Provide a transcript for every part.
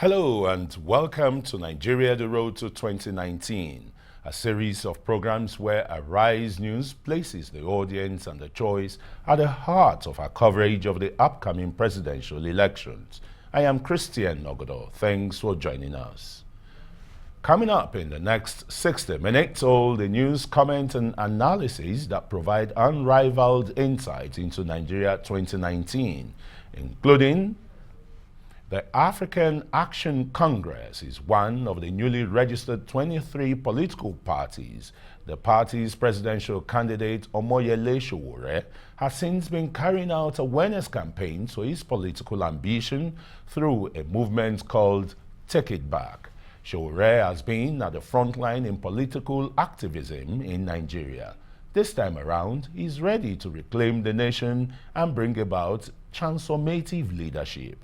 Hello and welcome to Nigeria, the Road to 2019, a series of programs where Arise News places the audience and the choice at the heart of our coverage of the upcoming presidential elections. I am Christian Nogodo. Thanks for joining us. Coming up in the next 60 minutes, all the news, comment and analysis that provide unrivaled insight into Nigeria 2019, including the African Action Congress is one of the newly registered 23 political parties. The party's presidential candidate, Omoyele Sowore, has since been carrying out awareness campaigns for his political ambition through a movement called Take It Back. Sowore has been at the front line in political activism in Nigeria. This time around, he's ready to reclaim the nation and bring about transformative leadership.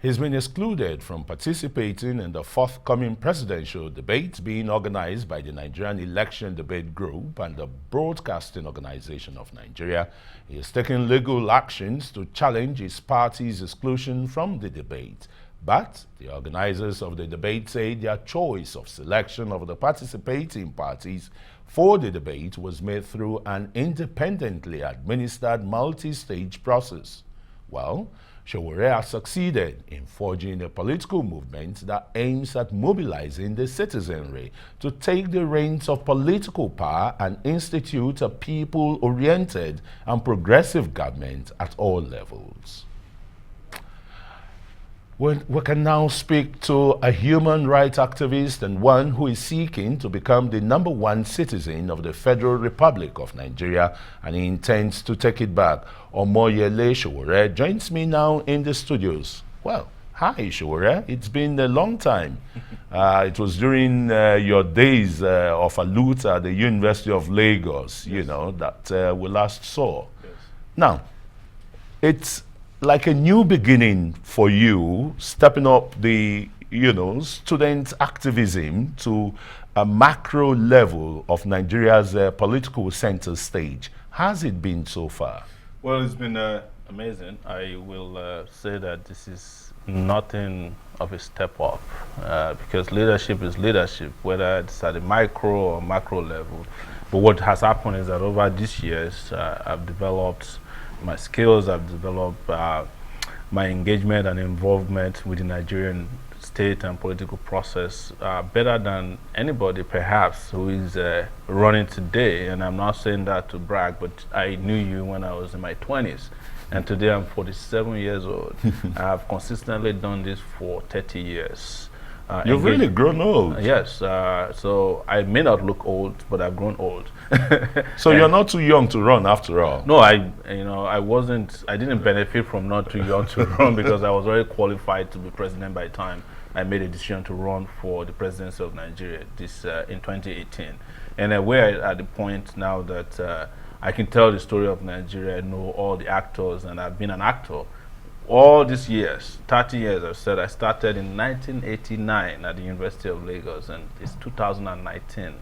He's been excluded from participating in the forthcoming presidential debate being organized by the Nigerian Election Debate Group and the Broadcasting Organization of Nigeria. He is taking legal actions to challenge his party's exclusion from the debate. But the organizers of the debate say their choice of selection of the participating parties for the debate was made through an independently administered multi-stage process. Well, Sowore has succeeded in forging a political movement that aims at mobilizing the citizenry to take the reins of political power and institute a people-oriented and progressive government at all levels. We can now speak to a human rights activist and one who is seeking to become the #1 citizen of the Federal Republic of Nigeria, and he intends to take it back. Omoyele Sowore joins me now in the studios. Well, hi Sowore, it's been a long time. It was during your days of aloof at the University of Lagos, you know, that we last saw. Yes. Now, it's like a new beginning for you, stepping up the, student activism to a macro level of Nigeria's political center stage. Has it been so far? Well, it's been amazing. I will say that this is nothing of a step up because leadership is leadership, whether it's at the micro or macro level. But what has happened is that over these years, I've developed my skills, I've developed my engagement and involvement with the Nigerian state and political process better than anybody perhaps who is running today. And I'm not saying that to brag, but I knew you when I was in my 20s. And today I'm 47 years old. I've consistently done this for 30 years. You've really grown old. Yes, so I may not look old, but I've grown old. So you're not too young to run after all. No, I didn't benefit from not too young to run because I was already qualified to be president by the time I made a decision to run for the presidency of Nigeria in 2018. And we're at the point now that I can tell the story of Nigeria, I know all the actors, and I've been an actor all these years, 30 years. I've said I started in 1989 at the University of Lagos, and it's 2019.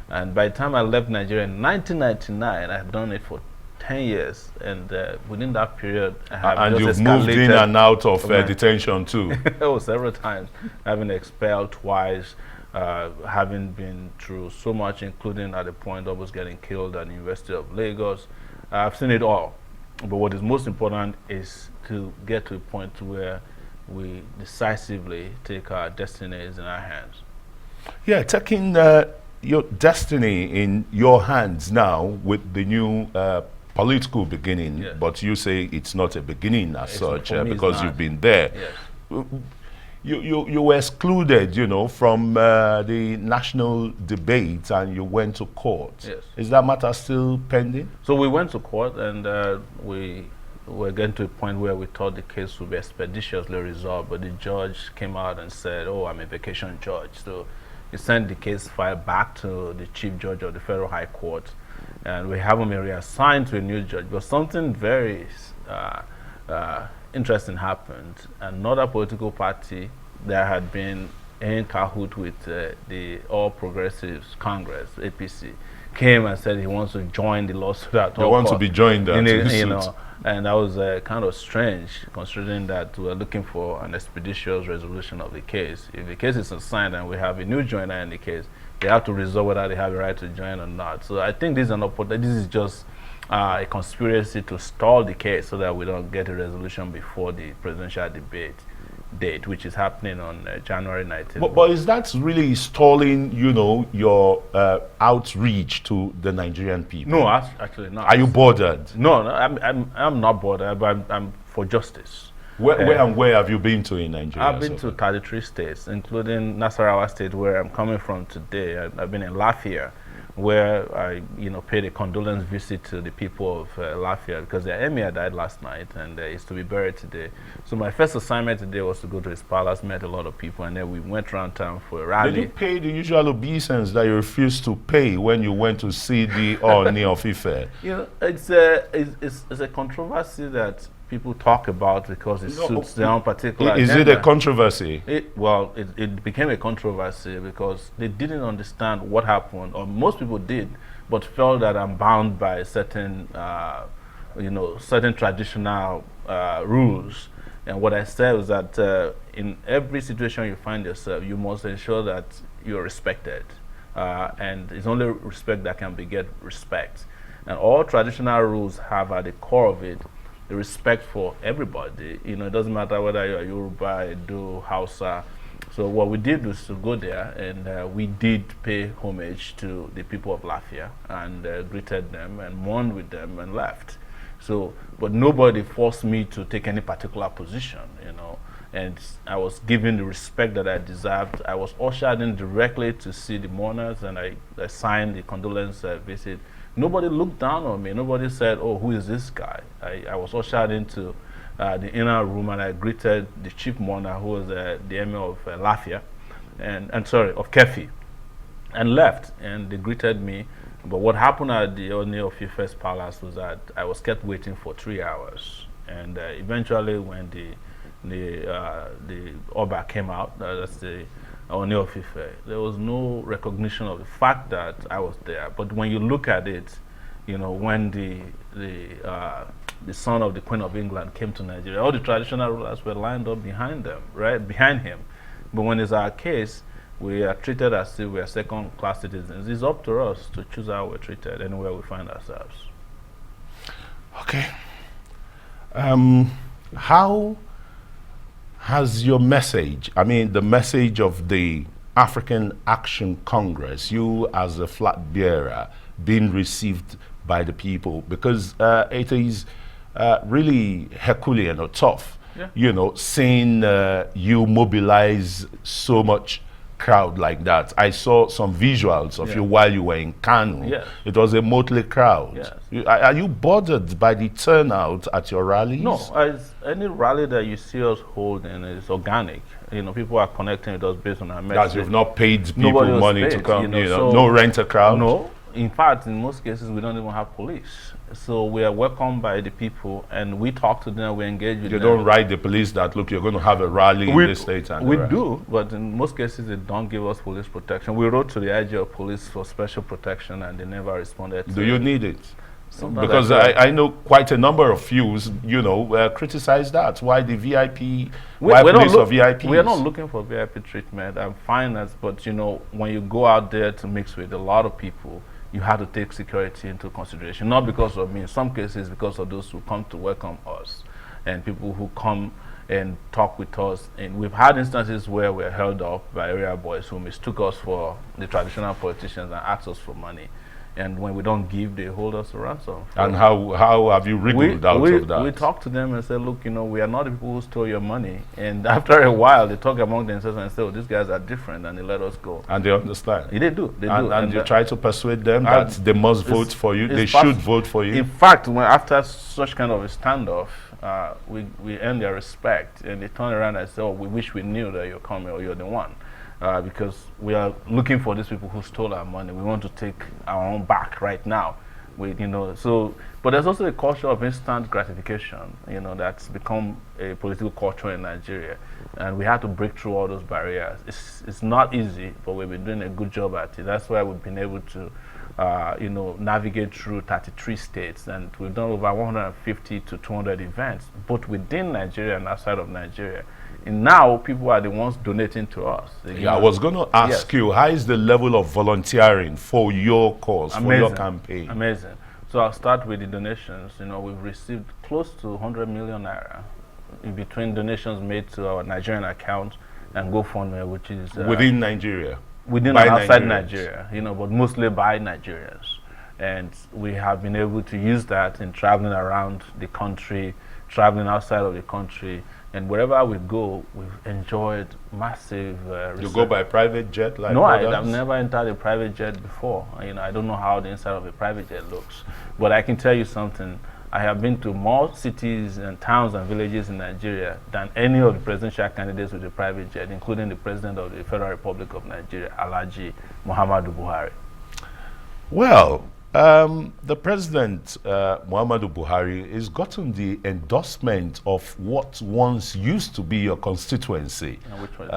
And by the time I left Nigeria in 1999, I had done it for 10 years. And within that period, I have and just you've moved in and out of detention too. Oh, several times. Having expelled twice, having been through so much, including at the point I was getting killed at the University of Lagos. I've seen it all. But what is most important is to get to a point where we decisively take our destinies in our hands. Yeah, taking your destiny in your hands now with the new political beginning, Yes. but you say it's not a beginning as such because you've been there. Yes. You were excluded, from the national debate, and you went to court. Yes. Is that matter still pending? So we went to court, and we were getting to a point where we thought the case would be expeditiously resolved, but the judge came out and said, "Oh, I'm a vacation judge." So he sent the case file back to the chief judge of the Federal High Court, and we haven't been reassigned to a new judge. But something very interesting happened. Another political party that had been in cahoot with the All Progressives Congress, APC, came and said he wants to join the lawsuit at They all want to costs. be joined at You suit. know, and that was kind of strange, considering that we're looking for an expeditious resolution of the case. If the case is assigned and we have a new joiner in the case, they have to resolve whether they have a right to join or not. So I think this is an opportunity. This is just a conspiracy to stall the case so that we don't get a resolution before the presidential debate date, which is happening on January 19th. But is that really stalling, you know, your outreach to the Nigerian people? No, actually not. Are you bothered? No, I'm not bothered, but I'm for justice. Where have you been to in Nigeria? I've been to 33 states, including Nasarawa State, where I'm coming from today. I've been in Lafia, where I, paid a condolence visit to the people of Lafia because their emir died last night and is to be buried today. So my first assignment today was to go to his palace, met a lot of people, and then we went around town for a rally. Did you pay the usual obeisance that you refused to pay when you went to see the Oni of Ife? It's a controversy that people talk about because it suits their own particular Is agenda. it a controversy? It became a controversy because they didn't understand what happened, or most people did, but felt that I'm bound by certain, certain traditional rules. And what I said was that in every situation you find yourself, you must ensure that you're respected. And it's only respect that can beget respect. And all traditional rules have at the core of it the respect for everybody. It doesn't matter whether you're Yoruba, Edo, Hausa. So what we did was to go there, and we did pay homage to the people of Lafia and greeted them and mourned with them and left. So, but nobody forced me to take any particular position, and I was given the respect that I deserved. I was ushered in directly to see the mourners, and I signed the condolence visit. Nobody looked down on me. Nobody said, "Oh, who is this guy?" I was ushered into the inner room, and I greeted the chief mourner, who was the emir of Lafia, of Kefi, and left. And they greeted me. But what happened at the Oni of Ife's palace was that I was kept waiting for 3 hours, and eventually, when the Oba came out, that's the Oni of Ife, there was no recognition of the fact that I was there. But when you look at it, when the son of the Queen of England came to Nigeria, all the traditional rulers were lined up behind them, right behind him. But when it's our case, we are treated as if we are second-class citizens. It's up to us to choose how we're treated anywhere we find ourselves. Okay. How has your message, the message of the African Action Congress, you as a flag bearer, been received by the people? Because it is really Herculean or tough, seeing you mobilize so much crowd like that. I saw some visuals of you while you were in Kanu. Yes. It was a motley crowd. Yes. Are you bothered by the turnout at your rallies? No, as any rally that you see us holding is organic. People are connecting with us based on our message. That you've not paid people money to come, so no rent a crowd? No. In fact, in most cases, we don't even have police. So we are welcomed by the people, and we talk to them, we engage with them. You don't write the police that, look, you're going to have a rally in this state. And we do, but in most cases, they don't give us police protection. We wrote to the IG of police for special protection, and they never responded. Do you need it? Sometimes because I know quite a number of views, criticize that. Why the VIP, why police or VIPs? We are not looking for VIP treatment and finance, but when you go out there to mix with a lot of people, you have to take security into consideration. Not because of me, in some cases because of those who come to welcome us and people who come and talk with us. And we've had instances where we're held up by area boys who mistook us for the traditional politicians and asked us for money. And when we don't give, they hold us to ransom. And how have you wriggled out of that? We talk to them and say, look, we are not the people who stole your money. And after a while, they talk among themselves and say, oh, these guys are different, and they let us go. And they understand. They do. And you try to persuade them that they must vote for you. They should vote for you. In fact, after such kind of a standoff, we earn their respect, and they turn around and say, oh, we wish we knew that you're coming or you're the one. Because we are looking for these people who stole our money. We want to take our own back right now. But there's also a culture of instant gratification, that's become a political culture in Nigeria, and we had to break through all those barriers. It's not easy, but we've been doing a good job at it. That's why we've been able to, navigate through 33 states, and we've done over 150 to 200 events, both within Nigeria and outside of Nigeria. And now people are the ones donating to us. I was going to ask you, how is the level of volunteering for your cause, Amazing. for your campaign? Amazing. So I'll start with the donations. We've received close to 100 million naira in between donations made to our Nigerian account and GoFundMe, which is within Nigeria, within and outside Nigeria, but mostly by Nigerians. And we have been able to use that in traveling around the country, traveling outside of the country, and wherever we go, we've enjoyed massive You go by private jet like No, others? I've never entered a private jet before. I don't know how the inside of a private jet looks. But I can tell you something. I have been to more cities and towns and villages in Nigeria than any of the presidential candidates with a private jet, including the President of the Federal Republic of Nigeria, Alhaji Muhammadu Buhari. Well, the President, Muhammadu Buhari, has gotten the endorsement of what once used to be your constituency. Which one?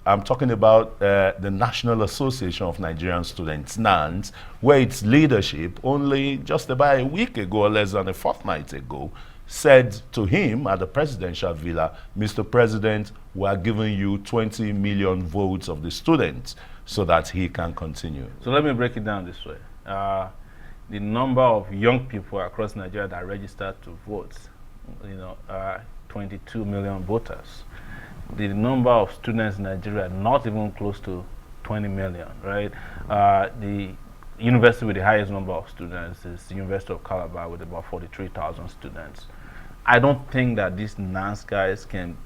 I'm talking about the National Association of Nigerian Students, NANS, where its leadership only just about a week ago, or less than a fortnight ago, said to him at the presidential villa, Mr. President, we are giving you 20 million votes of the students so that he can continue. So let me break it down this way. The number of young people across Nigeria that registered to vote, 22 million voters. The number of students in Nigeria, not even close to 20 million, right? The university with the highest number of students is the University of Calabar with about 43,000 students. I don't think that these NANS guys can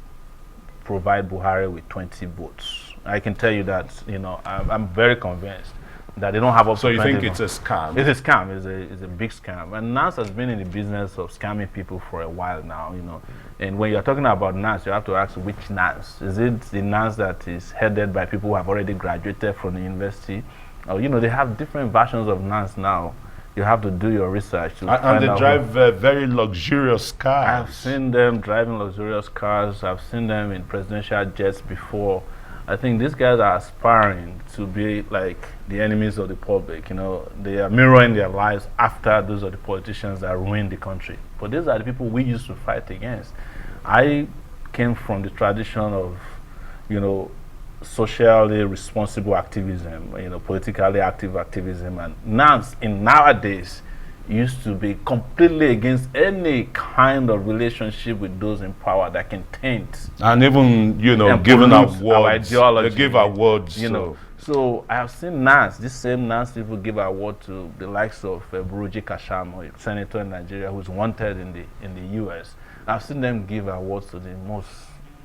provide Buhari with 20 votes. I can tell you that, I'm very convinced that they don't have up to 20. So you think it's a scam? It's a scam. It's a big scam. And NANS has been in the business of scamming people for a while now, And when you're talking about NANS, you have to ask which NANS. Is it the NANS that is headed by people who have already graduated from the university? Or, they have different versions of NANS now. You have to do your research. And they drive very luxurious cars. I've seen them driving luxurious cars. I've seen them in presidential jets before. I think these guys are aspiring to be like the enemies of the public. They are mirroring their lives after those are the politicians that ruined the country. But these are the people we used to fight against. I came from the tradition of, socially responsible activism, politically active activism, and NANS in nowadays used to be completely against any kind of relationship with those in power that can taint and even giving awards. They give awards. So I have seen NANS, this same NANS people give award to the likes of Buruji Kashamo, a senator in Nigeria who's wanted in the US. I've seen them give awards to the most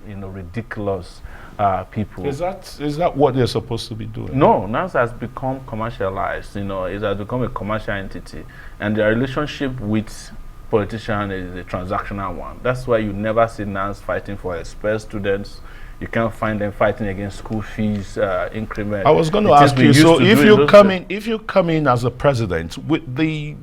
ridiculous people. Is that what they're supposed to be doing? No, NANS has become commercialized. It has become a commercial entity, and their relationship with politicians is a transactional one. That's why you never see NANS fighting for expert students. You can't find them fighting against school fees increment. I was going to ask you. So if you come in as a president with the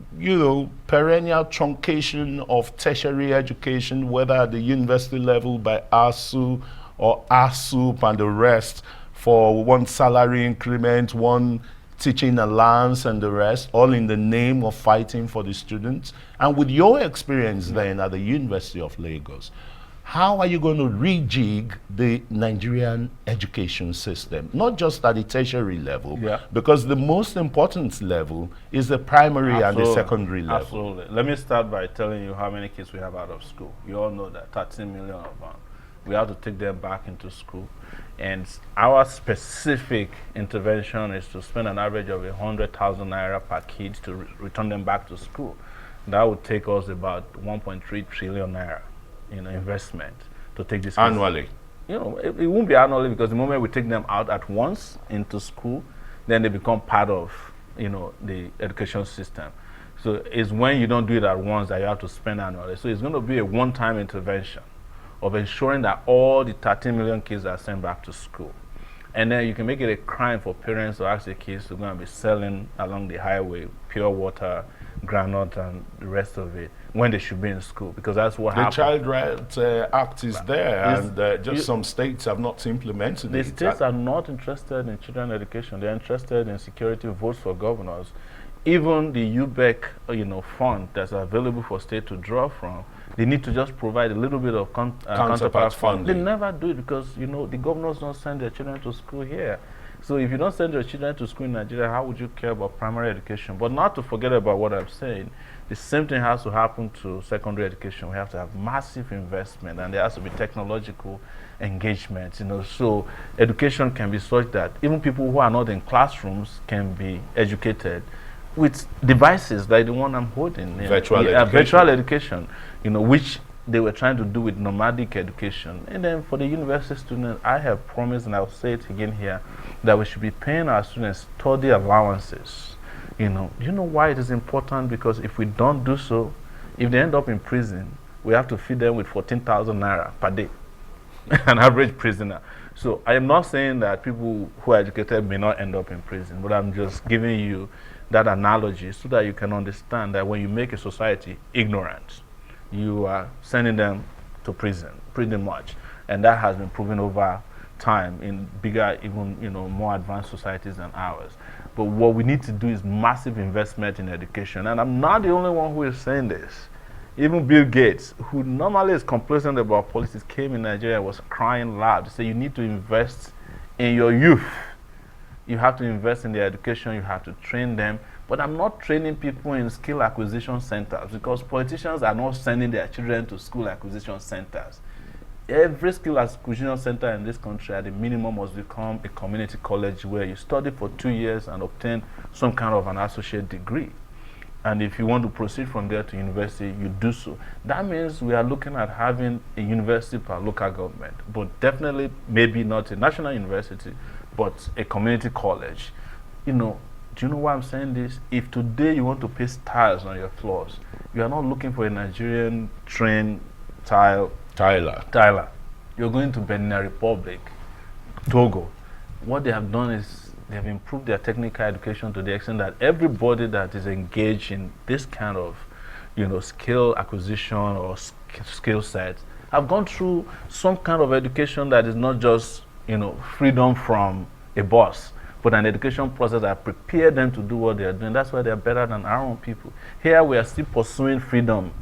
perennial truncation of tertiary education, whether at the university level by ASU or ASUP and the rest, for one salary increment, one teaching allowance and the rest, all in the name of fighting for the students, and with your experience then at the University of Lagos, how are you going to rejig the Nigerian education system, not just at the tertiary level, because the most important level is the primary and the secondary level? Absolutely. Let me start by telling you how many kids we have out of school. You all know that 13 million of them. We have to take them back into school. And our specific intervention is to spend an average of 100,000 naira per kid to return them back to school. That would take us about 1.3 trillion naira. Investment to take this annually. It won't be annually, because the moment we take them out at once into school, then they become part of the education system. So it's when you don't do it at once that you have to spend annually. So it's going to be a one-time intervention of ensuring that all the 13 million kids are sent back to school. And then you can make it a crime for parents to ask their kids to go and be selling along the highway pure water, granite and the rest of it when they should be in school, because that's what The happened. Child Rights Act is there, and just some states have not implemented The it. states are not interested in children education. They're interested in security votes for governors. Even the UBEC, fund that's available for state to draw from, they need to just provide a little bit of counterpart funding. They never do it because, the governors don't send their children to school here. So if you don't send your children to school in Nigeria, how would you care about primary education? But not to forget about what I'm saying, the same thing has to happen to secondary education. We have to have massive investment, and there has to be technological engagement, so education can be such that even people who are not in classrooms can be educated with devices like the one I'm holding. Virtual education, which they were trying to do with nomadic education. And then for the university students, I have promised, and I'll say it again here, that we should be paying our students study allowances. You know why it is important? Because if we don't do so, if they end up in prison, we have to feed them with 14,000 naira per day, an average prisoner. So I am not saying that people who are educated may not end up in prison, but I'm just giving you that analogy so that you can understand that when you make a society ignorant, you are sending them to prison, pretty much. And that has been proven over time in bigger, even more advanced societies than ours. But what we need to do is massive investment in education. And I'm not the only one who is saying this. Even Bill Gates, who normally is complacent about politics, came in Nigeria and was crying loud to say you need to invest in your youth. You have to invest in their education, you have to train them. But I'm not training people in skill acquisition centers, because politicians are not sending their children to school acquisition centers. Every skill acquisition center in this country at the minimum must become a community college where you study for 2 years and obtain some kind of an associate degree. And if you want to proceed from there to university, you do so. That means we are looking at having a university per local government, but definitely maybe not a national university, but a community college. Do you know why I'm saying this? If today you want to paste tiles on your floors, you are not looking for a Nigerian trained tiler. You're going to Benin Republic, Togo. What they have done is they have improved their technical education to the extent that everybody that is engaged in this kind of, skill acquisition or skill sets have gone through some kind of education that is not just, freedom from a boss, but an education process that prepared them to do what they are doing. That's why they are better than our own people. Here we are still pursuing freedom,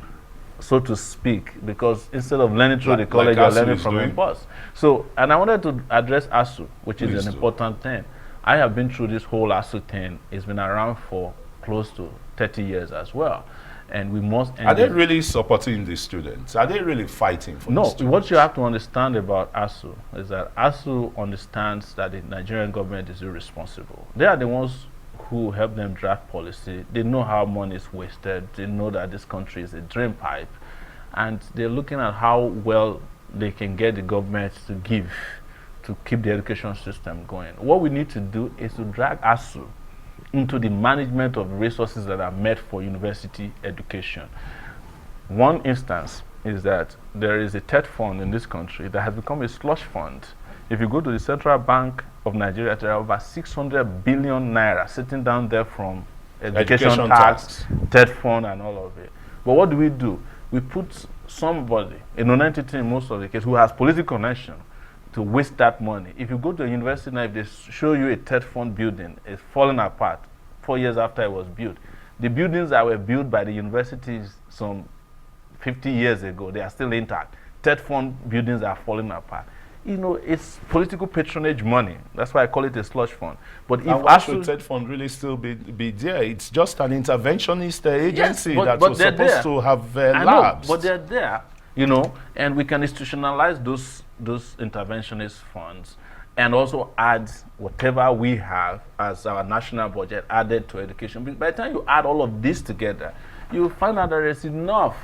so to speak, because instead of learning through the college, you're learning from a boss. So, and I wanted to address ASU, which is an important thing. I have been through this whole ASU thing. It's been around for close to 30 years as well. And we must... Are they really supporting the students? Are they really fighting for the students? No, what you have to understand about ASU is that ASU understands that the Nigerian government is irresponsible. They are the ones who help them draft policy. They know how money is wasted. They know that this country is a drain pipe. And they're looking at how well they can get the government to give to keep the education system going. What we need to do is to drag ASU into the management of resources that are meant for university education. One instance is that there is a TED fund in this country that has become a slush fund. If you go to the Central Bank of Nigeria, there are over 600 billion naira sitting down there from education tax, TED fund, and all of it. But what do? We put somebody, a non-entity in most of the case, who has political connection to waste that money. If you go to a university now, if they show you a TED fund building, it's falling apart 4 years after it was built. The buildings that were built by the universities some 50 years ago, they are still intact. TED fund buildings are falling apart. It's political patronage money. That's why I call it a slush fund. But if why should TED fund really still be there? It's just an interventionist agency that was supposed to have labs. But they're there, and we can institutionalize those interventionist funds and also add whatever we have as our national budget added to education. By the time you add all of this together, you find out there is enough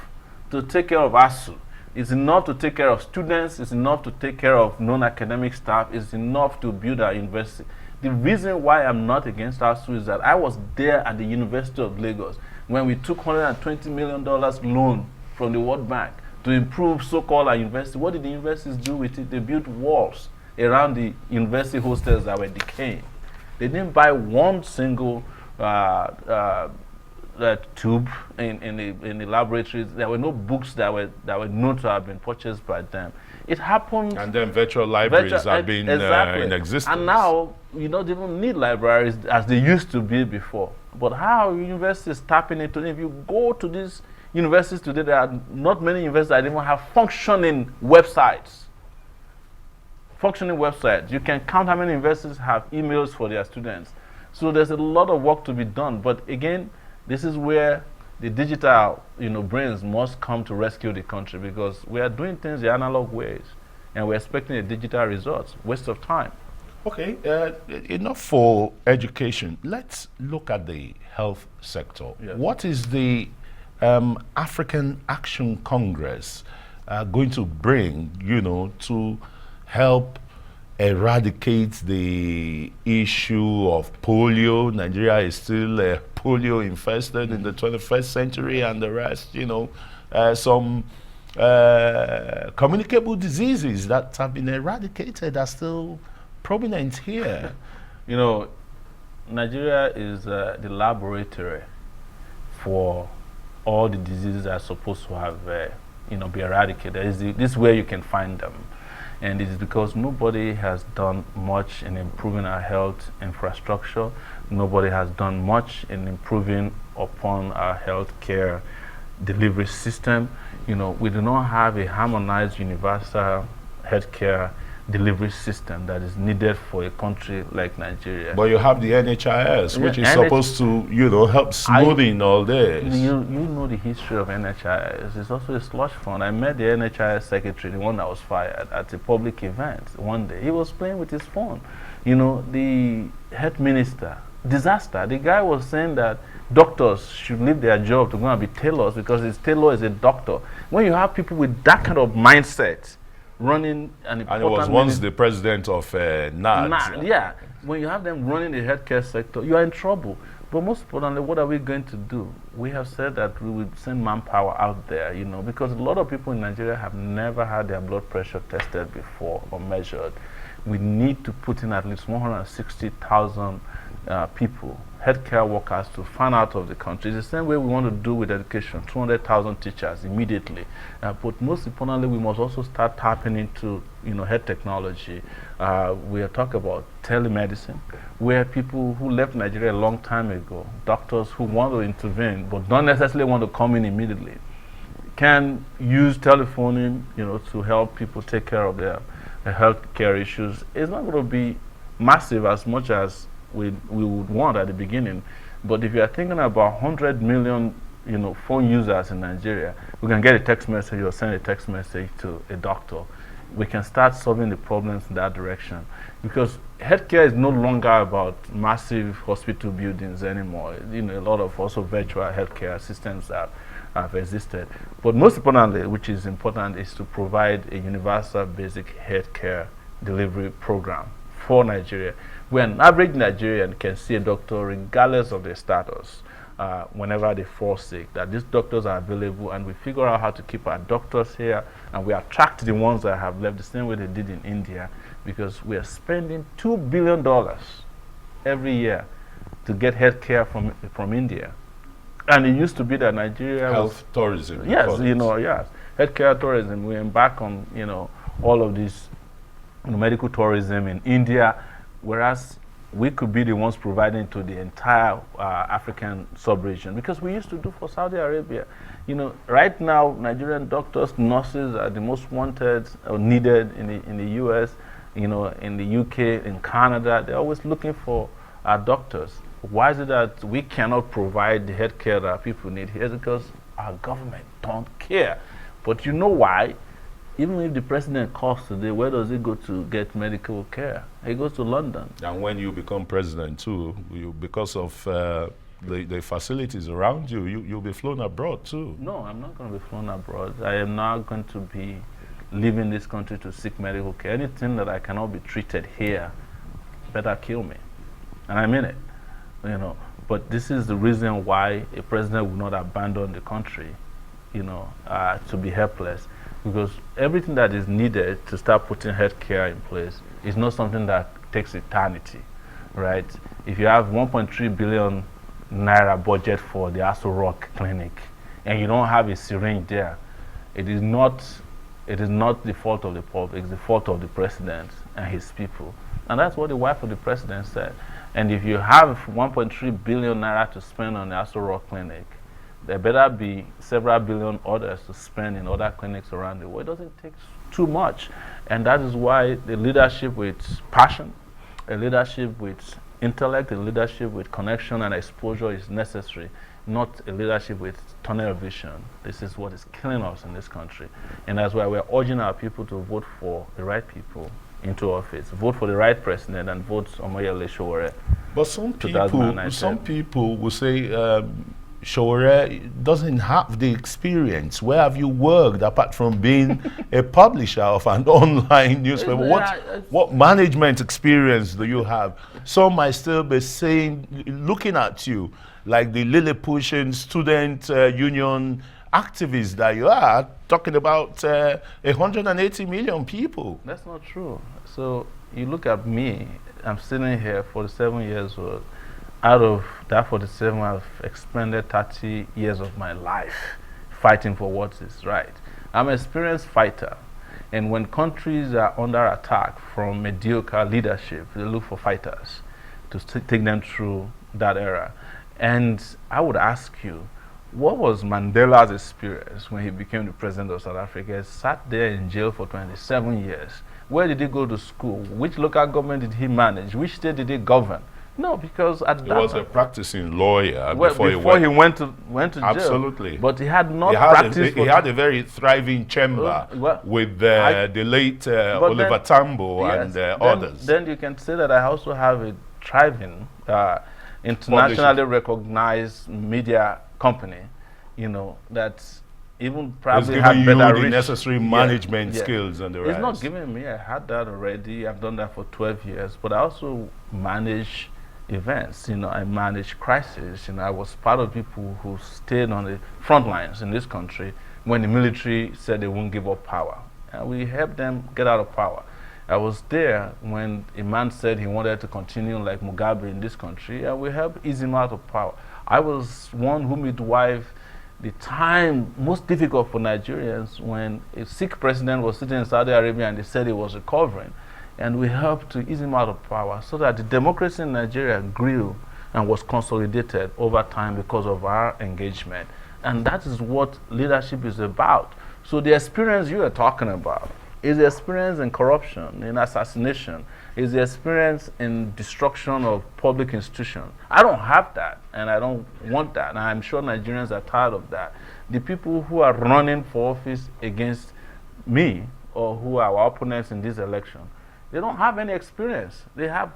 to take care of ASU. It's enough to take care of students. It's enough to take care of non-academic staff. It's enough to build our university. The reason why I'm not against ASU is that I was there at the University of Lagos when we took $120 million loan from the World Bank to improve so-called our university. What did the universities do with it? They built walls around the university hostels that were decaying. They didn't buy one single tube in the laboratories. There were no books that were known to have been purchased by them. It happened. And then virtual libraries have been in existence. And now you don't even need libraries as they used to be before. But how are universities tapping into it? If you go to these universities today, there are not many universities that even have functioning websites. Functioning websites. You can count how many universities have emails for their students. So there's a lot of work to be done. But again, this is where the digital, brains must come to rescue the country, because we are doing things the analog ways, and we're expecting a digital results. Waste of time. Okay, enough for education. Let's look at the health sector. Yes. What is the African Action Congress going to bring, to help eradicate the issue of polio? Nigeria is still polio infested in the 21st century, and the rest, some communicable diseases that have been eradicated are still prominent here. Nigeria is the laboratory for all the diseases that are supposed to have, be eradicated. This is where you can find them. And it is because nobody has done much in improving our health infrastructure. Nobody has done much in improving upon our health care delivery system. We do not have a harmonized universal healthcare delivery system that is needed for a country like Nigeria. But you have the NHIS, which is supposed to, help smoothing all this. You know the history of NHIS. It's also a slush fund. I met the NHIS secretary, the one that was fired, at a public event one day. He was playing with his phone. The health minister, disaster. The guy was saying that doctors should leave their job to go and be tailors because his tailor is a doctor. When you have people with that kind of mindset running an important... And he was once the president of NANS. Yeah. When you have them running the healthcare sector, you are in trouble. But most importantly, what are we going to do? We have said that we will send manpower out there, because a lot of people in Nigeria have never had their blood pressure tested before or measured. We need to put in at least 160,000 people, healthcare workers, to fan out of the country. It's the same way we want to do with education, 200,000 teachers immediately. But most importantly, we must also start tapping into, health technology. We are talking about telemedicine, where people who left Nigeria a long time ago, doctors who want to intervene but don't necessarily want to come in immediately, can use telephoning, to help people take care of their health care issues. It's not going to be massive as much as we would want at the beginning, but if you are thinking about 100 million phone users in Nigeria, we can get a text message or send a text message to a doctor. We can start solving the problems in that direction, because healthcare is no longer about massive hospital buildings anymore. A lot of also virtual healthcare systems that have existed, but most importantly, which is important, is to provide a universal basic healthcare delivery program for Nigeria, where an average Nigerian can see a doctor regardless of their status whenever they fall sick, that these doctors are available, and we figure out how to keep our doctors here, and we attract the ones that have left the same way they did in India, because we are spending $2 billion every year to get health care from India. And it used to be that Nigeria health tourism. Yes, yes. Healthcare tourism. We embark on, all of this medical tourism in India, whereas we could be the ones providing to the entire African sub-region, because we used to do for Saudi Arabia. Right now, Nigerian doctors, nurses are the most wanted or needed in the US, in the UK, in Canada. They're always looking for our doctors. Why is it that we cannot provide the health care that people need here? It's because our government don't care. But you know why? Even if the president calls today, where does he go to get medical care? He goes to London. And when you become president too, because of the facilities around you, you'll be flown abroad too. No, I'm not going to be flown abroad. I am not going to be leaving this country to seek medical care. Anything that I cannot be treated here, better kill me. And I mean it. But this is the reason why a president will not abandon the country, to be helpless. Because everything that is needed to start putting healthcare in place is not something that takes eternity, right? If you have 1.3 billion naira budget for the Aso Rock clinic, and you don't have a syringe there, it is not the fault of the public, it's the fault of the president and his people. And that's what the wife of the president said. And if you have 1.3 billion naira to spend on the Aso Rock clinic, there better be several billion others to spend in other clinics around the world. It doesn't take too much. And that is why the leadership with passion, a leadership with intellect, a leadership with connection and exposure is necessary, not a leadership with tunnel vision. This is what is killing us in this country. And that's why we're urging our people to vote for the right people into office, vote for the right president, and vote Omoyele Sowore. But some people will say Sowore doesn't have the experience. Where have you worked apart from being a publisher of an online newspaper? What management experience do you have? Some might still be saying, looking at you like the Lilliputian student union activist that you are, talking about 180 million people. That's not true. So you look at me, I'm sitting here 47 years old. Out of that 47, I've expended 30 years of my life fighting for what is right. I'm an experienced fighter. And when countries are under attack from mediocre leadership, they look for fighters to take them through that era. And I would ask you, what was Mandela's experience when he became the president of South Africa? He sat there in jail for 27 years. Where did he go to school? Which local government did he manage? Which state did he govern? No, because at he that was a practicing lawyer before he went to jail. Absolutely. But he had not practiced. He had a very thriving chamber with the late Oliver Tambo and others. Then you can say that I also have a thriving, internationally recognized media company, that even probably had better the necessary management skills and the rest. It's not giving me. I had that already. I've done that for 12 years. But I also manage events. I manage crisis. I was part of people who stayed on the front lines in this country when the military said they won't give up power. And we helped them get out of power. I was there when a man said he wanted to continue like Mugabe in this country, and we helped ease him out of power. I was one who midwifed the time most difficult for Nigerians when a sick president was sitting in Saudi Arabia and they said he was recovering. And we helped to ease him out of power so that the democracy in Nigeria grew and was consolidated over time because of our engagement. And that is what leadership is about. So the experience you are talking about is the experience in corruption, in assassination, is the experience in destruction of public institutions. I don't have that, and I don't want that, and I'm sure Nigerians are tired of that. The people who are running for office against me or who are our opponents in this election, they don't have any experience. They have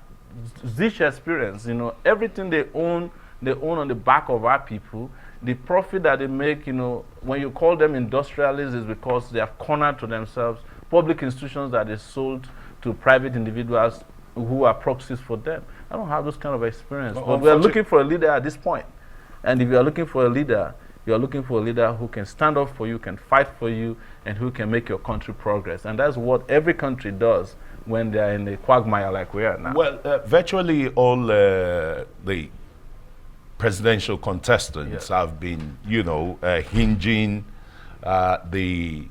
zilch experience. Everything they own on the back of our people. The profit that they make, when you call them industrialists, is because they have cornered to themselves public institutions that they sold to private individuals who are proxies for them. I don't have this kind of experience. But we're looking for a leader at this point. And if you're looking for a leader, you're looking for a leader who can stand up for you, can fight for you, and who can make your country progress. And that's what every country does when they're in a quagmire like we are now. Well, virtually all the presidential contestants have been, hinging the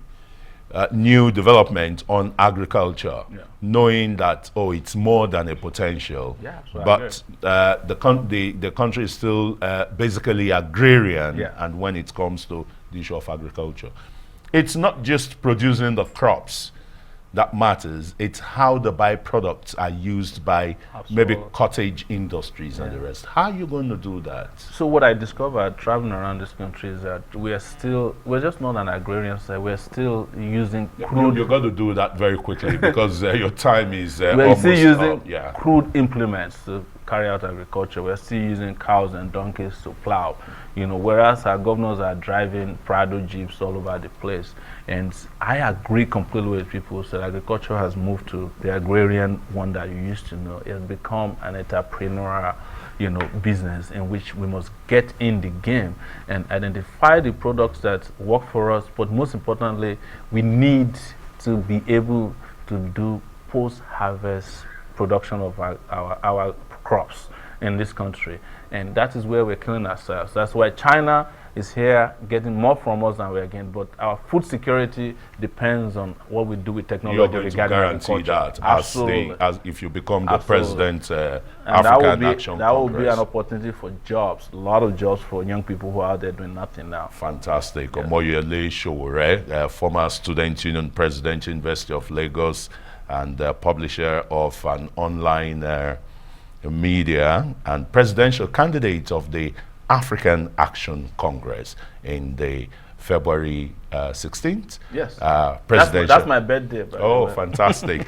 new development on agriculture, knowing that it's more than a potential. But the country is still basically agrarian, and when it comes to the issue of agriculture, it's not just producing the crops that matters. It's how the byproducts are used by maybe cottage industries and the rest. How are you going to do that? So what I discovered traveling around this country is that we're just not an agrarian side. We're still using crude. You've got to do that very quickly because your time is we're still using crude implements to carry out agriculture. We're still using cows and donkeys to plow, whereas our governors are driving Prado jeeps all over the place. And I agree completely with people who said agriculture has moved to the agrarian one that you used to know. It has become an entrepreneurial, business in which we must get in the game and identify the products that work for us. But most importantly, we need to be able to do post-harvest production of our crops. in this country. And that is where we're killing ourselves. That's why China is here getting more from us than we're getting. But our food security depends on what we do with technology. You're going to regarding guarantee agriculture. that Absolutely. as if you become the Absolutely. president, And African Action that will Congress. be an opportunity for jobs, a lot of jobs for young people who are out there doing nothing now. Fantastic. Omoyele Sowore, former Student Union President, University of Lagos, and publisher of an online media and presidential candidate of the African Action Congress in the February 16th. Yes. Presidential. That's my birthday. By Oh, the way. fantastic.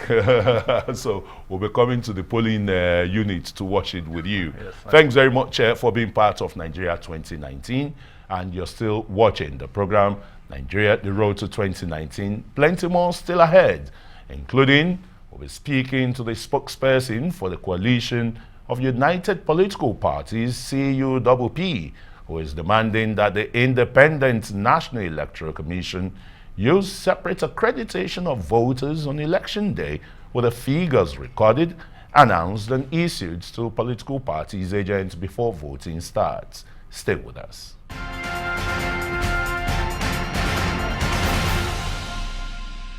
So we'll be coming to the polling unit to watch it with you. Yes, Thanks very much for being part of Nigeria 2019. And you're still watching the program, Nigeria, the road to 2019. Plenty more still ahead, including we'll be speaking to the spokesperson for the Coalition of United Political Parties, CUPP, who is demanding that the Independent National Electoral Commission use separate accreditation of voters on election day with the figures recorded, announced and issued to political parties agents before voting starts. Stay with us.